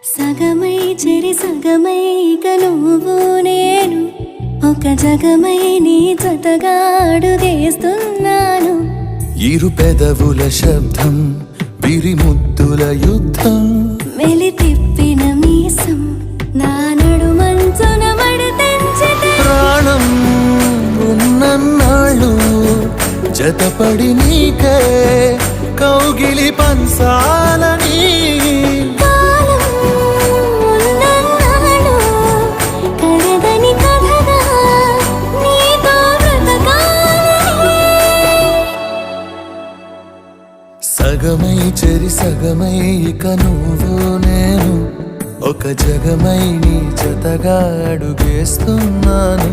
సగమై చెరి సగమై ఇక నువ్వు నేను ఒక జగమై నీ జతగా అడుగేస్తున్నాను. ఇరు పెదవుల శబ్దం విరిముద్దుల యుద్ధం మెలి తిప్పిన మీసం నా నడుమంచున మడతెంచితే ప్రాణం ఉన్నన్నాళ్ళు జతపడి నీకే కౌగిలి పంచాలని కాలం ఉన్నన్నాళ్ళు కరదని కథగా నీతో బ్రతకాలని. సగమై చెరి సగమై ఇక నువ్వు నేను ఒక జగమై నీ జతగా అడుగేస్తున్నాను.